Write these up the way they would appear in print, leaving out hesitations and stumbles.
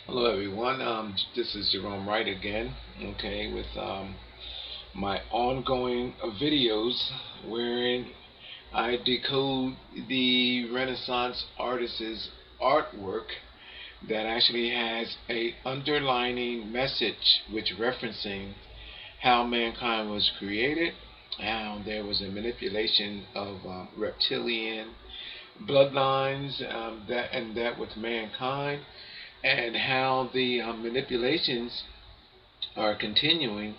Hello everyone, this is Gerone Wright again, okay, with my ongoing videos wherein I decode the Renaissance artist's artwork that actually has a underlining message which referencing how mankind was created, how there was a manipulation of reptilian bloodlines, that with mankind, and how the manipulations are continuing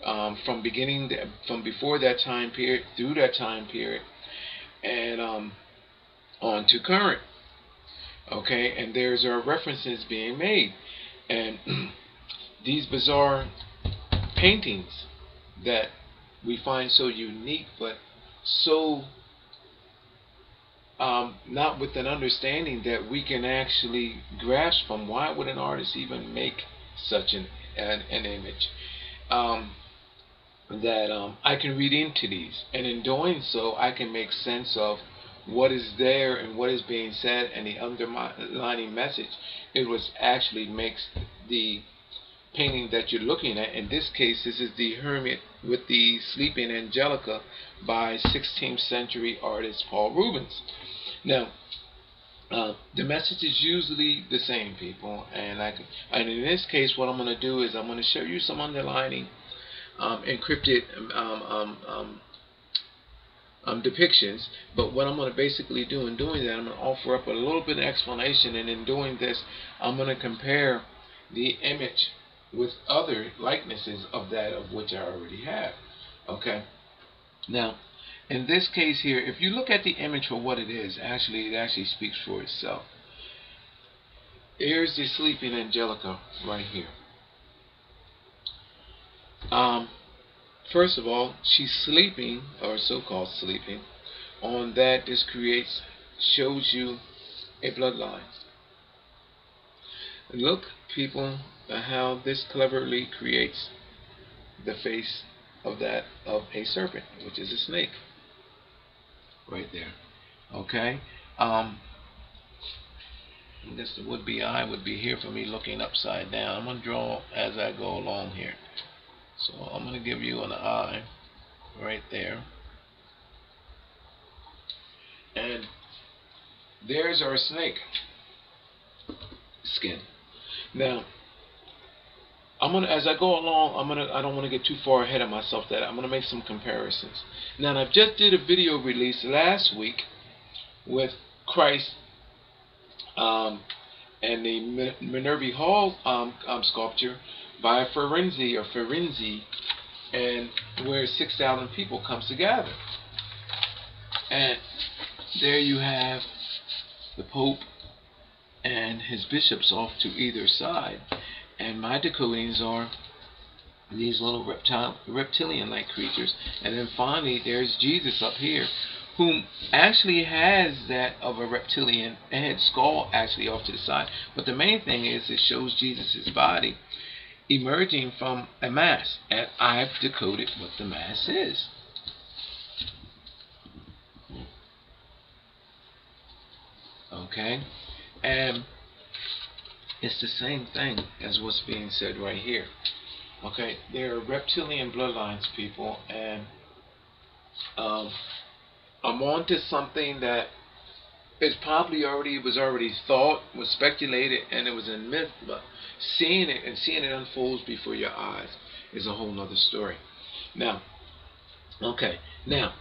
from before that time period through that time period and on to current. Okay, and there's references being made, and these bizarre paintings that we find so unique, but so not with an understanding that we can actually grasp from. Why would an artist even make such an image? That I can read into these, and in doing so, I can make sense of what is there and what is being said, and the underlining message. It was actually makes the painting that you're looking at. In this case, this is the Hermit with the Sleeping Angelica by 16th century artist Paul Rubens. Now, the message is usually the same, people, and in this case, what I'm going to do is I'm going to show you some underlining encrypted depictions. But what I'm going to basically do in doing that, I'm going to offer up a little bit of explanation, and in doing this, I'm going to compare the image with other likenesses of that of which I already have. Okay. Now, in this case here, if you look at the image for what it is, it actually speaks for itself. Here's the sleeping Angelica right here. First of all, she's sleeping, or so-called sleeping, on that this shows you a bloodline. Look, people, at how this cleverly creates the face of a serpent, which is a snake, right there. Okay. I guess the would-be eye would be here for me looking upside down. I'm going to draw as I go along here. So I'm going to give you an eye right there. And there's our snake skin. Now, as I go along, I don't want to get too far ahead of myself. That I'm gonna make some comparisons. Now, I just did a video release last week with Christ and the Minerva Hall sculpture by Ferenzi, and where 6,000 people comes together. And there you have the Pope and his bishops off to either side. And my decodings are these little reptilian-like creatures. And then finally, there's Jesus up here, whom actually has that of a reptilian head skull actually off to the side. But the main thing is it shows Jesus' body emerging from a mass. And I've decoded what the mass is. Okay? And it's the same thing as what's being said right here. Okay, there are reptilian bloodlines, people, and I'm on to something that is probably was already thought, was speculated, and it was in myth, but seeing it unfolds before your eyes is a whole nother story. Now, okay, now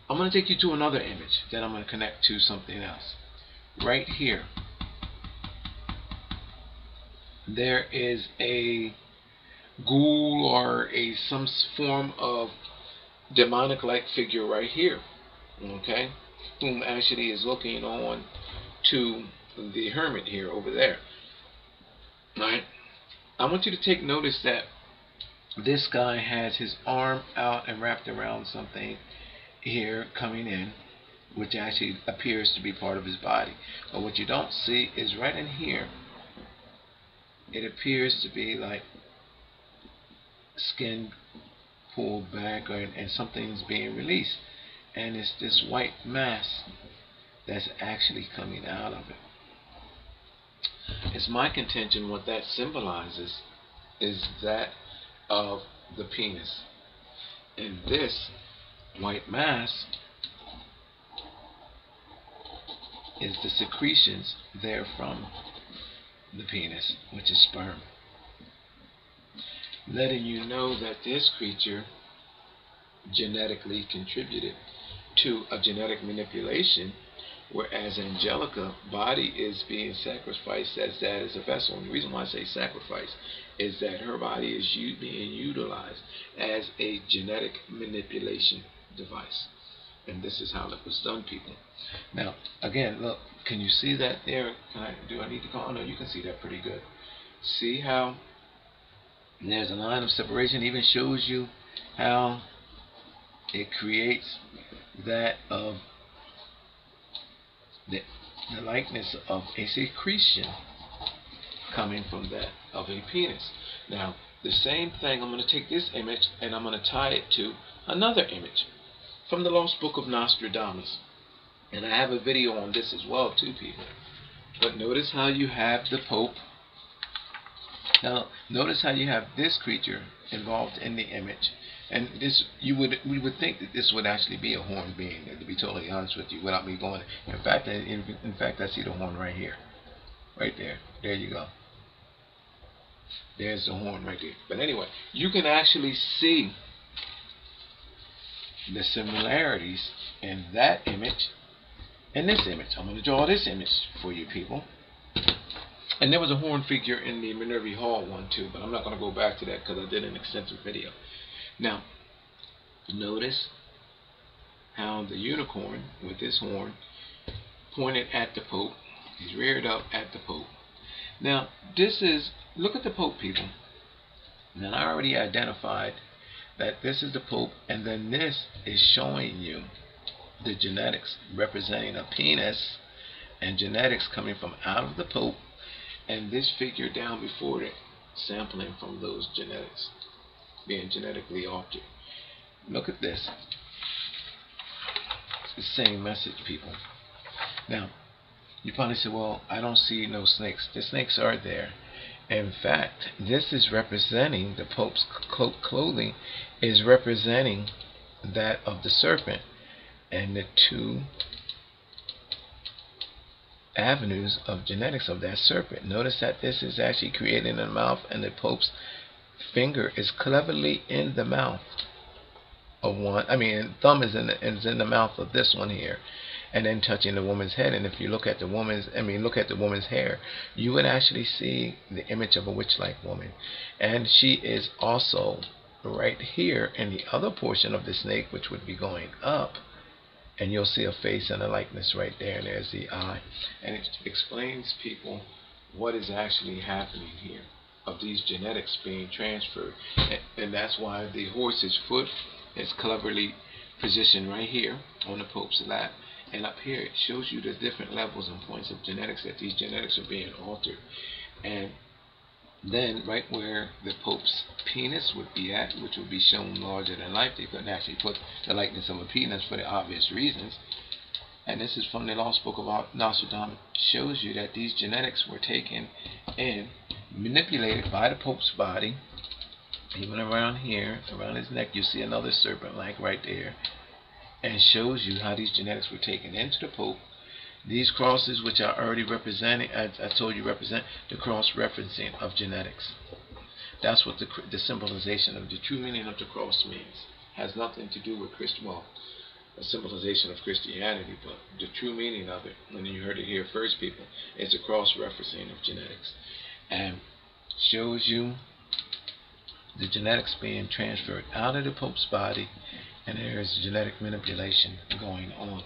I'm going to take you to another image that I'm going to connect to something else. Right here, there is a ghoul or some form of demonic-like figure right here, okay, whom actually is looking on to the hermit here over there. Right? I want you to take notice that this guy has his arm out and wrapped around something here coming in, which actually appears to be part of his body. But what you don't see is right in here, it appears to be like skin pulled back, and something's being released, and it's this white mass that's actually coming out of it. it's my contention what that symbolizes is that of the penis. And this white mass is the secretions therefrom the penis, which is sperm. Letting you know that this creature genetically contributed to a genetic manipulation, whereas Angelica body is being sacrificed as that as a vessel. And the reason why I say sacrifice is that her body is being utilized as a genetic manipulation device. And this is how it was done, people. Now, again, look, can you see that there? Do I need to go? Oh, no, you can see that pretty good. See how there's a line of separation, even shows you how it creates that of the likeness of a secretion coming from that of a penis. Now, the same thing, I'm going to take this image and I'm going to tie it to another image from the Lost Book of Nostradamus. And I have a video on this as well too, people. But notice how you have the Pope. Now, notice how you have this creature involved in the image. And this, we would think that this would actually be a horned being, to be totally honest with you, without me going. In fact, I see the horn right here, right there. There you go. There's the horn right there. But anyway, you can actually see the similarities in that image and this image. I'm going to draw this image for you, people. And there was a horn figure in the Minerva Hall one too, but I'm not going to go back to that because I did an extensive video. Now, notice how the unicorn with this horn pointed at the Pope. He's reared up at the Pope. Now, this is, look at the Pope, people. Now, I already identified that this is the Pope, and then this is showing you the genetics representing a penis and genetics coming from out of the Pope, and this figure down before it sampling from those genetics, being genetically altered. Look at this. It's the same message, people. Now, you probably say, well, I don't see no snakes. The snakes are there. In fact, this is representing, the Pope's clothing is representing that of the serpent, and the two avenues of genetics of that serpent. Notice that this is actually created in the mouth, and the Pope's finger is cleverly in the mouth of one. I mean, thumb is in the mouth of this one here, and then touching the woman's head. And if you look at the woman's hair, you would actually see the image of a witch-like woman. And she is also right here in the other portion of the snake, which would be going up, and you'll see a face and a likeness right there, and there's the eye. And it explains, people, what is actually happening here of these genetics being transferred. And that's why the horse's foot is cleverly positioned right here on the Pope's lap, and up here it shows you the different levels and points of genetics, that these genetics are being altered. And then right where the Pope's penis would be at, which would be shown larger than life, they couldn't actually put the likeness of a penis for the obvious reasons. And this is from the Lost Book of Nostradamus. Shows you that these genetics were taken and manipulated by the Pope's body. Even around here, around his neck, you see another serpent like right there, and shows you how these genetics were taken into the Pope. These crosses, which are already representing, as I told you, represent the cross-referencing of genetics. That's what the symbolization of the true meaning of the cross means. Has nothing to do with a symbolization of Christianity, but the true meaning of it, and you heard it here first, people, is the cross-referencing of genetics. And shows you the genetics being transferred out of the Pope's body, and there is genetic manipulation going on.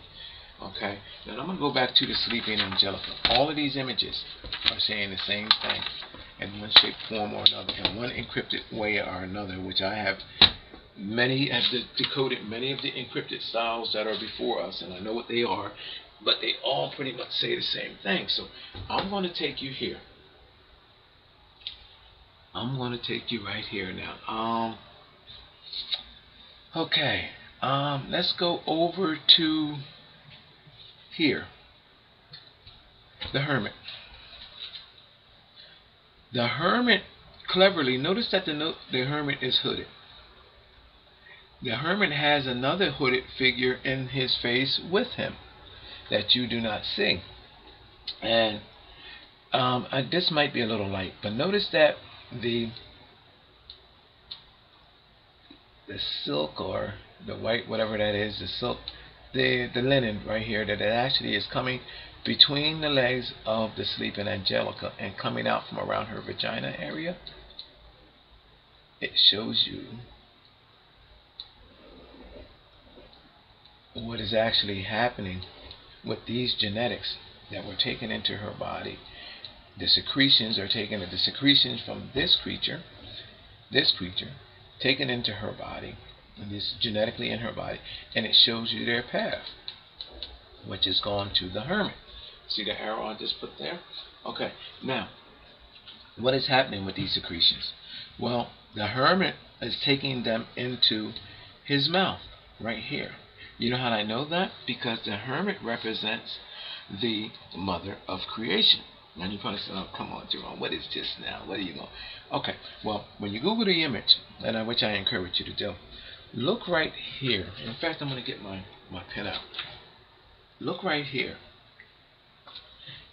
Okay, now I'm going to go back to the sleeping Angelica. All of these images are saying the same thing in one shape, form, or another, in one encrypted way or another, which I have decoded many of the encrypted styles that are before us, and I know what they are, but they all pretty much say the same thing. So I'm going to take you here. I'm going to take you right here now. Okay, let's go over to here, the Hermit. The hermit, cleverly, notice that the hermit is hooded. The hermit has another hooded figure in his face with him that you do not see. And this might be a little light, but notice that the silk, or the white, whatever that is, the silk, the linen right here, that it actually is coming between the legs of the sleeping Angelica and coming out from around her vagina area. It shows you what is actually happening with these genetics that were taken into her body. The secretions are taken, the secretions from this creature, taken into her body, and this genetically in her body, and it shows you their path, which is gone to the hermit. See the arrow I just put there? Okay, now, what is happening with these secretions? Well, the hermit is taking them into his mouth, right here. You know how I know that? Because the hermit represents the mother of creation. And you probably say, oh, come on, Gerone, what is this now? What are you going? Okay, well, when you Google the image, and which I encourage you to do, look right here. In fact, I'm going to get my pen out. Look right here.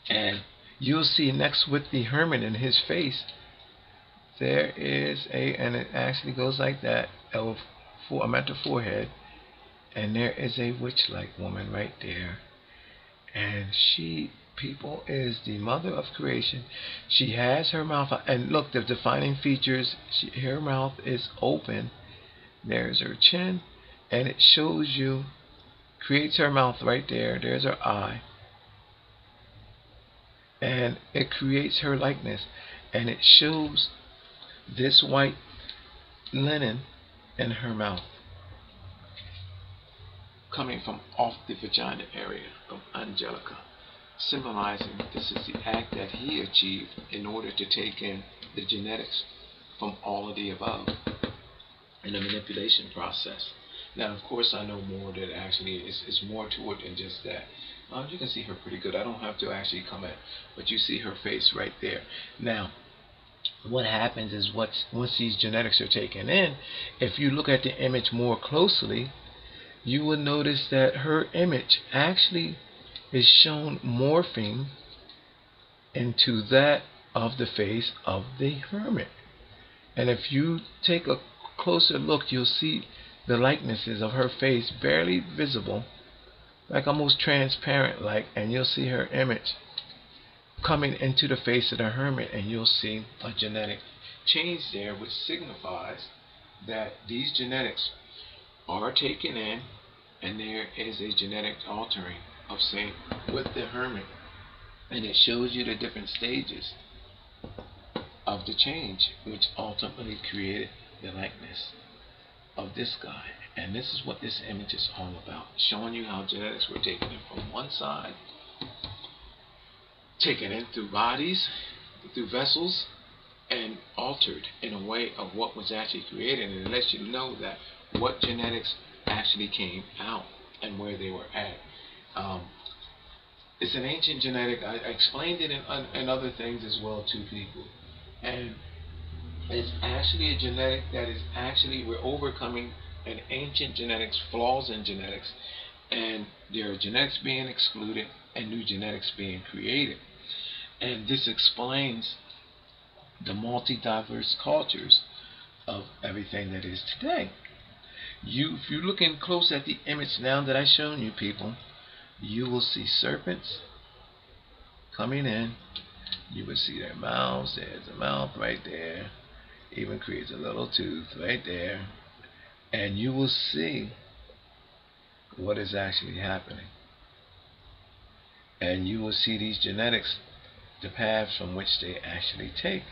And you'll see next with the hermit in his face, there is and it actually goes like that, I'm at the forehead, and there is a witch-like woman right there. And she, people, is the mother of creation. She has her mouth, and look, the defining features, her mouth is open. There's her chin, and it shows you, creates her mouth right there. There's her eye. And it creates her likeness, and it shows this white linen in her mouth coming from off the vagina area of Angelica, symbolizing this is the act that he achieved in order to take in the genetics from all of the above in the manipulation process. Now, of course, I know more that actually is more to it than just that. You can see her pretty good. I don't have to actually come in, but you see her face right there. Now, what happens is once these genetics are taken in, if you look at the image more closely, you will notice that her image actually is shown morphing into that of the face of the hermit. And if you take a closer look, you'll see the likenesses of her face barely visible, like almost transparent like, and you'll see her image coming into the face of the hermit, and you'll see a genetic change there, which signifies that these genetics are taken in, and there is a genetic altering of, say, with the hermit, and it shows you the different stages of the change, which ultimately created the likeness of this guy. And this is what this image is all about, showing you how genetics were taken in from one side, taken in through bodies, through vessels, and altered in a way of what was actually created. And it lets you know that what genetics actually came out and where they were at. It's an ancient genetic. I explained it in other things as well to people. And it's actually a genetic that is actually, we're overcoming an ancient genetics, flaws in genetics, and there are genetics being excluded and new genetics being created. And this explains the multi-diverse cultures of everything that is today. If you're looking close at the image now that I've shown you, people, you will see serpents coming in. You will see their mouths. There's a mouth right there. Even creates a little tooth right there. And you will see what is actually happening. And you will see these genetics, the paths from which they actually take.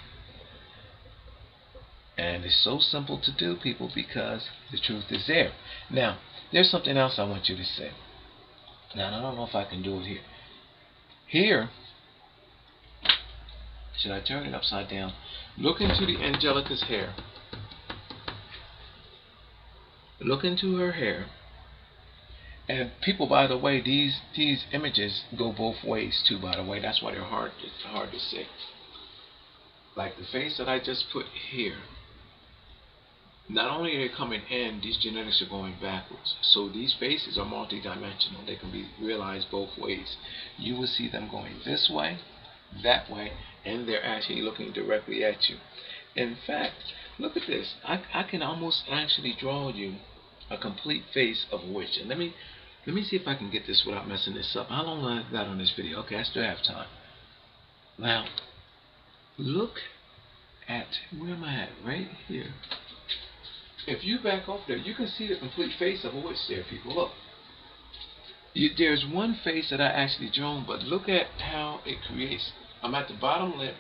And it's so simple to do, people, because the truth is there. Now, there's something else I want you to say. Now, I don't know if I can do it here. Here, should I turn it upside down? Look into the Angelica's hair. Look into her hair. And people, by the way, these images go both ways too, by the way. That's why they're hard to see. like the face that I just put here, not only are they coming in, these genetics are going backwards. So these faces are multidimensional. They can be realized both ways. You will see them going this way, that way, and they're actually looking directly at you. In fact, look at this. I can almost actually draw you a complete face of a witch. And let me see if I can get this without messing this up. How long have I got on this video? Okay, I still have time. Now, look at, where am I at? Right here. If you back off there, you can see the complete face of a witch there, people. Look. There's one face that I actually drawn, but look at how it creates. I'm at the bottom lip,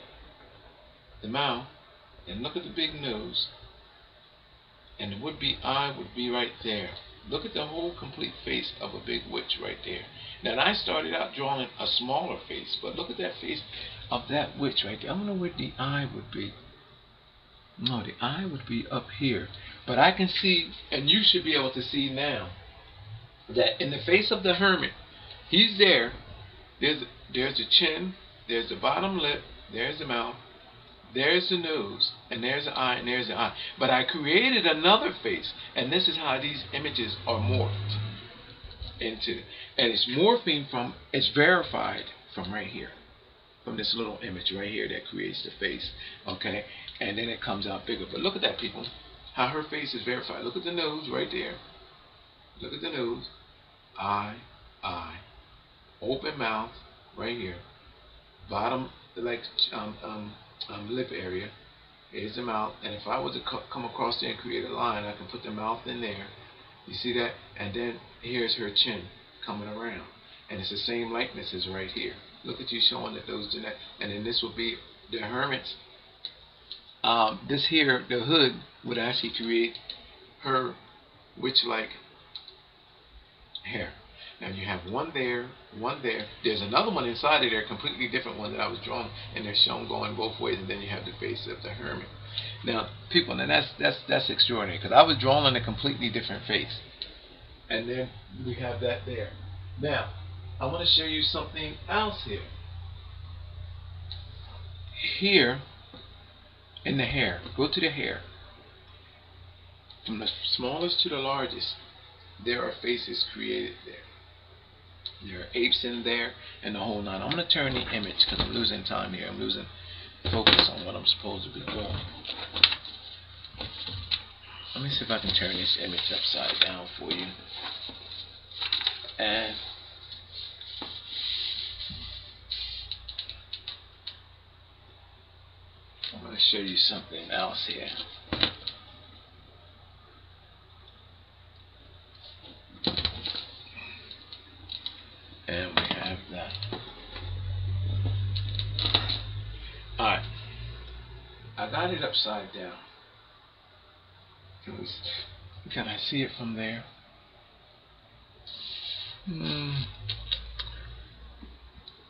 the mouth, and look at the big nose. And the would-be eye would be right there. Look at the whole complete face of a big witch right there. Now, I started out drawing a smaller face, but look at that face of that witch right there. I don't know where the eye would be. No, the eye would be up here. But I can see, and you should be able to see now, that in the face of the hermit, he's there. There's the chin, there's the bottom lip, there's the mouth, there's the nose, and there's the eye, and there's the eye. But I created another face, and this is how these images are morphed into. And it's morphing from, it's verified from right here, from this little image right here that creates the face, okay? And then it comes out bigger. But look at that, people, how her face is verified. Look at the nose right there. Look at the nose, eye, open mouth right here, bottom like lip area. Here's the mouth, and if I were to come across there and create a line, I can put the mouth in there. You see that? And then here's her chin coming around, and it's the same likeness as right here. Look at you showing that those genetics, and then this would be the hermit's. This here, the hood, would actually create her witch-like hair. Now you have one there, one there. There's another one inside of there, completely different one that I was drawing, and they're shown going both ways. And then you have the face of the hermit. Now, people, and that's extraordinary, because I was drawing a completely different face, and then we have that there. Now, I want to show you something else here. Here, in the hair, go to the hair. From the smallest to the largest, there are faces created there. There are apes in there and the whole nine. I'm going to turn the image because I'm losing time here. I'm losing focus on what I'm supposed to be doing. Let me see if I can turn this image upside down for you. And I'm going to show you something else here. And we have that. Alright. I got it upside down. Can I see it from there?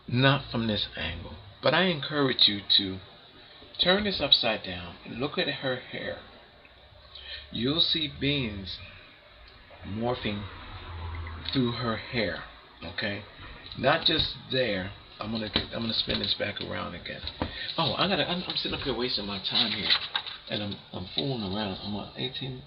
Not from this angle. But I encourage you to turn this upside down and look at her hair. You'll see beings morphing through her hair. Okay, not just there. I'm gonna spin this back around again. Oh, I'm sitting up here wasting my time here, and I'm fooling around. I'm on 18.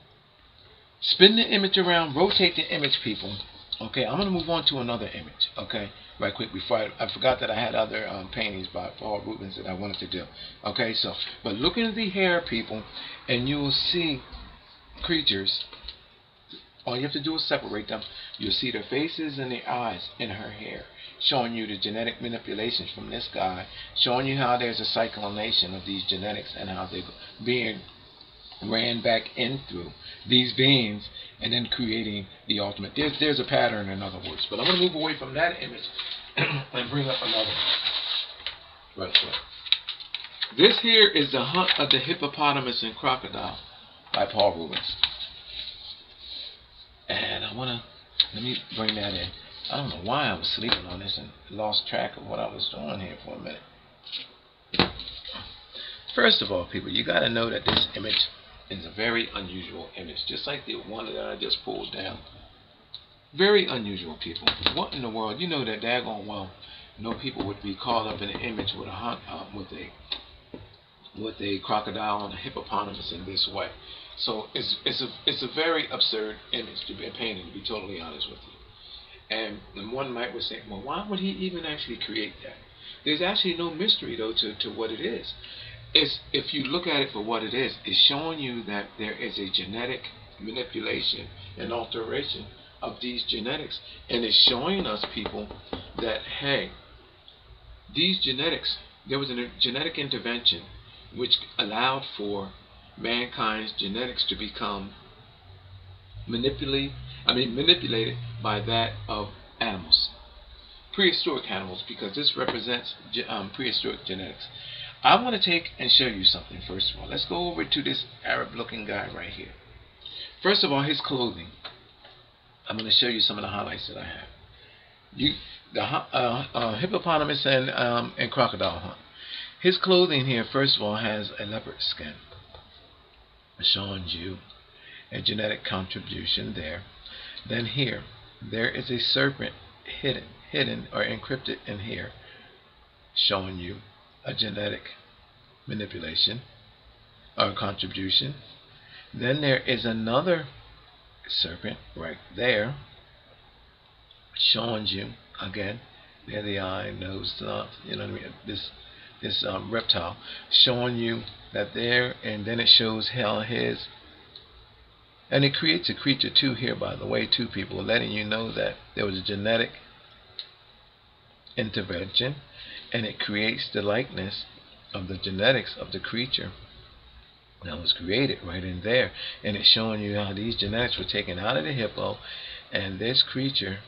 Spin the image around, rotate the image, people. Okay, I'm gonna move on to another image. Okay, right quick before I forgot that I had other paintings by Paul Ruben that I wanted to do. Okay, so but look into the hair, people, and you will see creatures. All you have to do is separate them. You'll see their faces and their eyes in her hair, showing you the genetic manipulations from this guy, showing you how there's a cyclination of these genetics and how they're being ran back in through these beings and then creating the ultimate. There's a pattern, in other words. But I'm going to move away from that image and bring up another one. Right there. This here is the hunt of the hippopotamus and crocodile by Paul Ruben. And let me bring that in. I don't know why I was sleeping on this and lost track of what I was doing here for a minute. First of all, people, you got to know that this image is a very unusual image, just like the one that I just pulled down. Very unusual, people. What in the world? You know that daggone well no people would be caught up in an image with a with a crocodile and a hippopotamus in this way. So it's a very absurd image to be painted, to be totally honest with you. And one might would say, well, why would he even actually create that? There's actually no mystery though to what it is. It's, if you look at it for what it is, it's showing you that there is a genetic manipulation and alteration of these genetics, and it's showing us people that, hey, these genetics, there was a genetic intervention which allowed for mankind's genetics to become manipulated by that of animals, prehistoric animals, because this represents prehistoric genetics. I want to take and show you something. First of all, let's go over to this Arab looking guy right here. First of all, his clothing. I'm going to show you some of the highlights that I have. The hippopotamus and crocodile hunt. His clothing here, first of all, has a leopard skin, showing you a genetic contribution there. Then here, there is a serpent hidden or encrypted in here, showing you a genetic manipulation or contribution. Then there is another serpent right there, showing you again, there the eye, nose, you know what I mean, this reptile, showing you that there, and then it shows his, and it creates a creature too here, by the way, too, people, letting you know that there was a genetic intervention, and it creates the likeness of the genetics of the creature that was created right in there. And it's showing you how these genetics were taken out of the hippo, and this creature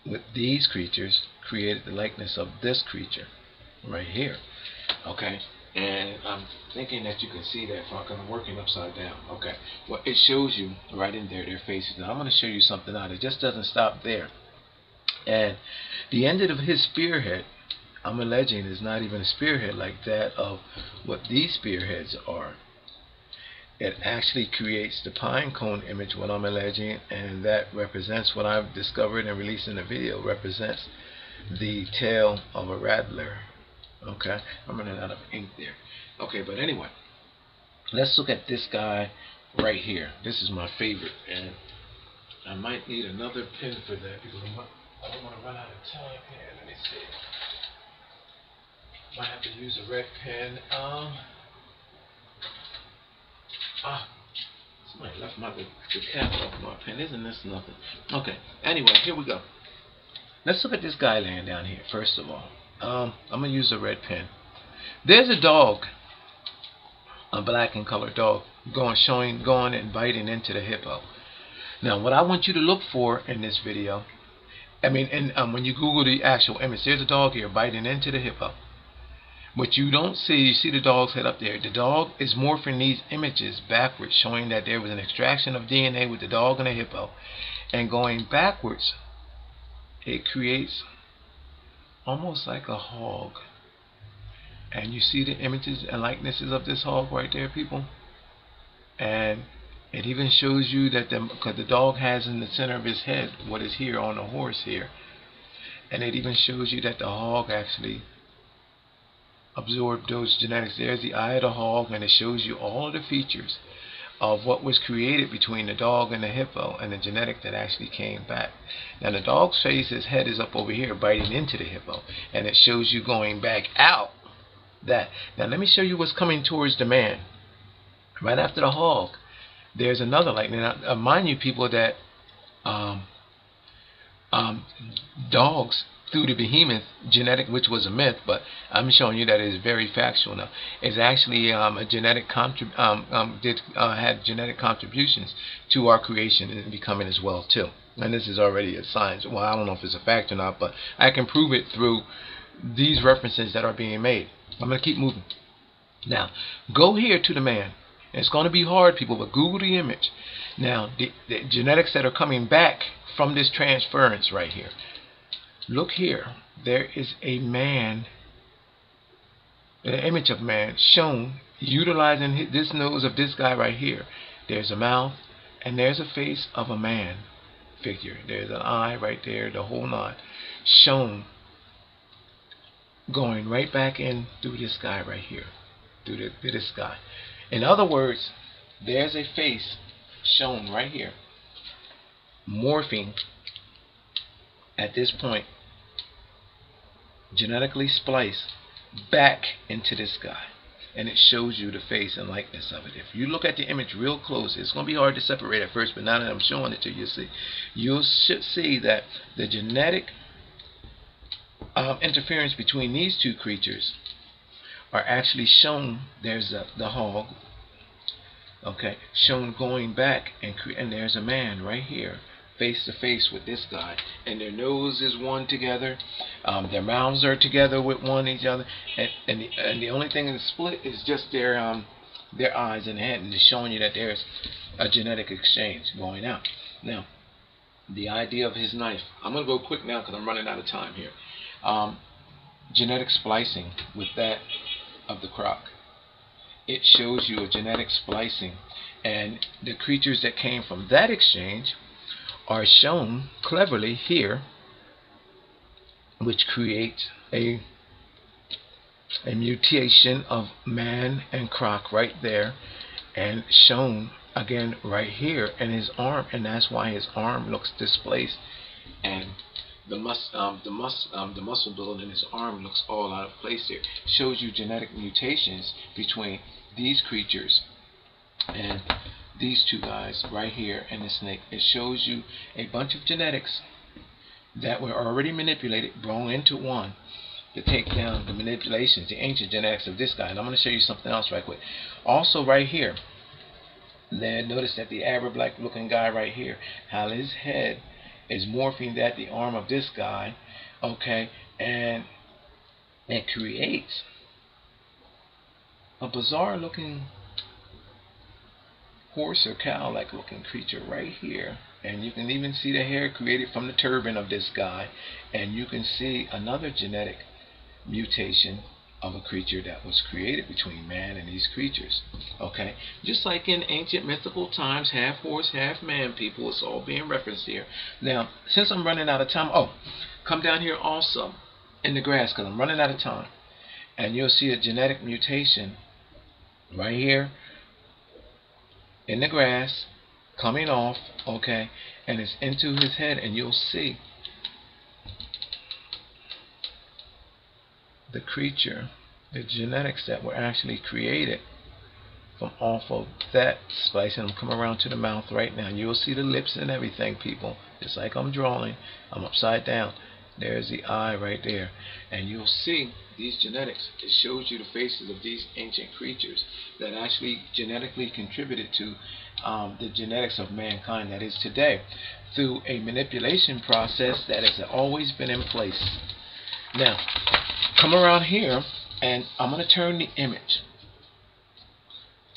with these creatures created the likeness of this creature right here. Okay, and I'm thinking that you can see that because I'm working upside down. Okay, well, it shows you right in there their faces. Now I'm going to show you something out. It just doesn't stop there. And the end of his spearhead, I'm alleging, is not even a spearhead like that of what these spearheads are. It actually creates the pine cone image, what I'm alleging, and that represents what I've discovered and released in the video, represents the tail of a rattler. Okay, I'm running out of ink there. Okay, but anyway, let's look at this guy right here. This is my favorite, and I might need another pen for that because I don't want to run out of time here. Let me see. Might have to use a red pen. Somebody left the cap off my pen. Isn't this nothing? Okay. Anyway, here we go. Let's look at this guy laying down here. First of all, I'm gonna use a red pen. There's a dog, a black and colored dog, going and biting into the hippo. Now, what I want you to look for in this video, when you Google the actual image, there's a dog here biting into the hippo. What you don't see, you see the dog's head up there. The dog is morphing these images backwards, showing that there was an extraction of DNA with the dog and the hippo. And going backwards, it creates almost like a hog. And you see the images and likenesses of this hog right there, people. And it even shows you that because the dog has in the center of his head what is here on the horse here. And it even shows you that the hog actually absorb those genetics. There's the eye of the hog, and it shows you all of the features of what was created between the dog and the hippo and the genetic that actually came back. Now the dog's face, his head is up over here biting into the hippo, and it shows you going back out that. Now let me show you what's coming towards the man. Right after the hog, there's another lightning. Now, mind you, people, that dogs through the behemoth genetic, which was a myth, but I'm showing you that it is very factual now. It's actually a genetic had genetic contributions to our creation and becoming as well too. And this is already a science. Well, I don't know if it's a fact or not, but I can prove it through these references that are being made. I'm going to keep moving. Now, go here to the man. It's going to be hard, people, but Google the image. Now, the genetics that are coming back from this transference right here. Look here. There is a man, an image of man shown utilizing this nose of this guy right here. There's a mouth, and there's a face of a man figure. There's an eye right there, the whole nine, shown going right back in through this guy right here, through this guy. In other words, there's a face shown right here, morphing at this point, genetically spliced back into this guy. And it shows you the face and likeness of it. If you look at the image real close, it's going to be hard to separate at first, but now that I'm showing it to you, you'll see that the genetic interference between these two creatures are actually shown. There's the hog, okay, shown going back, and there's a man right here, face to face with this guy, and their nose is one together, their mouths are together with one each other, and the only thing that's split is just their eyes and head, and it's showing you that there's a genetic exchange going out. Now, the idea of his knife, I'm going to go quick now because I'm running out of time here. Genetic splicing with that of the croc. It shows you a genetic splicing, and the creatures that came from that exchange are shown cleverly here, which creates a mutation of man and croc right there, and shown again right here in his arm, and that's why his arm looks displaced, and the muscle build in his arm looks all out of place there. Shows you genetic mutations between these creatures and these two guys right here and the snake. It shows you a bunch of genetics that were already manipulated, brought into one to take down the manipulations, the ancient genetics of this guy. And I'm going to show you something else right quick. Also right here, then notice that the Arab-like looking guy right here, how his head is morphing that the arm of this guy, okay, and it creates a bizarre looking horse or cow like looking creature right here, and you can even see the hair created from the turban of this guy, and you can see another genetic mutation of a creature that was created between man and these creatures. Okay, just like in ancient mythical times, half horse, half man people, it's all being referenced here. Now, since I'm running out of time, come down here also in the grass because I'm running out of time, and you'll see a genetic mutation right here in the grass coming off, okay, and it's into his head, and you'll see the creature, the genetics that were actually created from off of that splice. And I'm coming around to the mouth right now. You'll see the lips and everything, people, just like I'm drawing. I'm upside down. There's the eye right there, and you'll see these genetics. It shows you the faces of these ancient creatures that actually genetically contributed to the genetics of mankind that is today through a manipulation process that has always been in place. Now, come around here, and I'm going to turn the image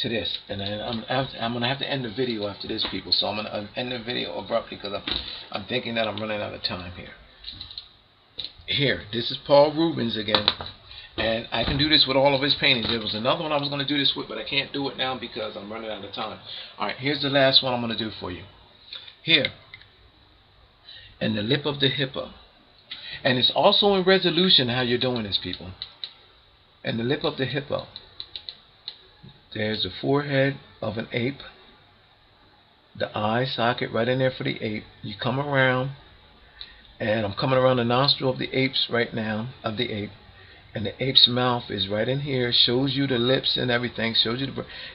to this, and then I'm going to have to end the video after this, people. So I'm going to end the video abruptly because I'm thinking that I'm running out of time here. Here, this is Paul Ruben's again, and I can do this with all of his paintings. There was another one I was going to do this with, but I can't do it now because I'm running out of time. Alright, here's the last one I'm going to do for you. Here, and the lip of the hippo. And it's also in resolution how you're doing this, people. And the lip of the hippo. There's the forehead of an ape. The eye socket right in there for the ape. You come around, and I'm coming around the nostril of the apes right now, of the ape. And the ape's mouth is right in here. Shows you the lips and everything. Shows you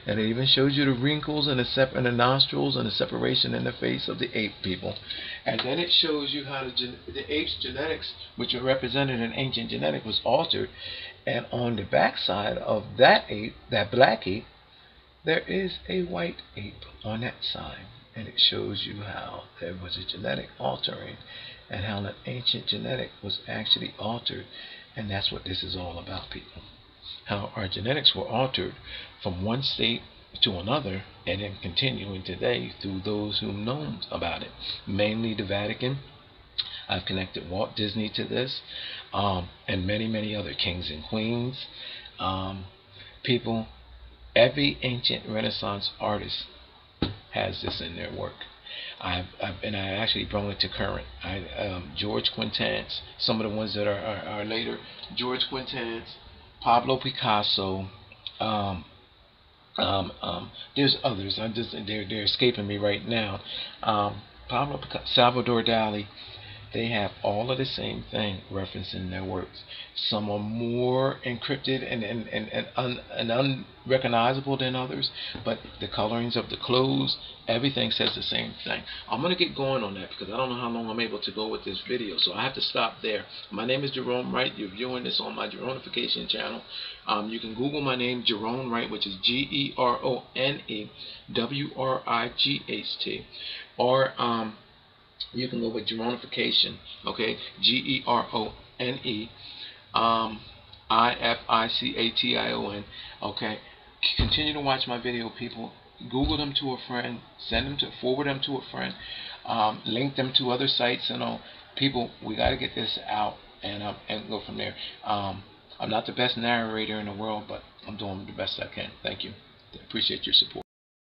and it even shows you the wrinkles and the nostrils and the separation in the face of the ape, people. And then it shows you how the ape's genetics, which are represented in ancient genetic, was altered. And on the backside of that ape, that black ape, there is a white ape on that side. And it shows you how there was a genetic altering and how an ancient genetic was actually altered. And that's what this is all about, people. How our genetics were altered from one state to another, and then continuing today through those who know about it. Mainly the Vatican. I've connected Walt Disney to this, and many, many other kings and queens. People, every ancient Renaissance artist has this in their work. And I actually brought it to current. George Quintance, some of the ones that are later, George Quintance, Pablo Picasso. Um, there's others. They're escaping me right now. Pablo Picasso, Salvador Dali. They have all of the same thing referencing their works. Some are more encrypted and unrecognizable than others, but the colorings of the clothes, everything says the same thing. I'm going to get going on that because I don't know how long I'm able to go with this video, so I have to stop there. My name is Gerone Wright. You're viewing this on my Geronification channel. You can Google my name, Gerone Wright, which is GeroneWright, or you can go with Geronification, okay? Gerone, Ification, okay? Continue to watch my video, people. Google them to a friend, forward them to a friend, link them to other sites and all. People, we got to get this out and go from there. I'm not the best narrator in the world, but I'm doing the best I can. Thank you. Appreciate your support.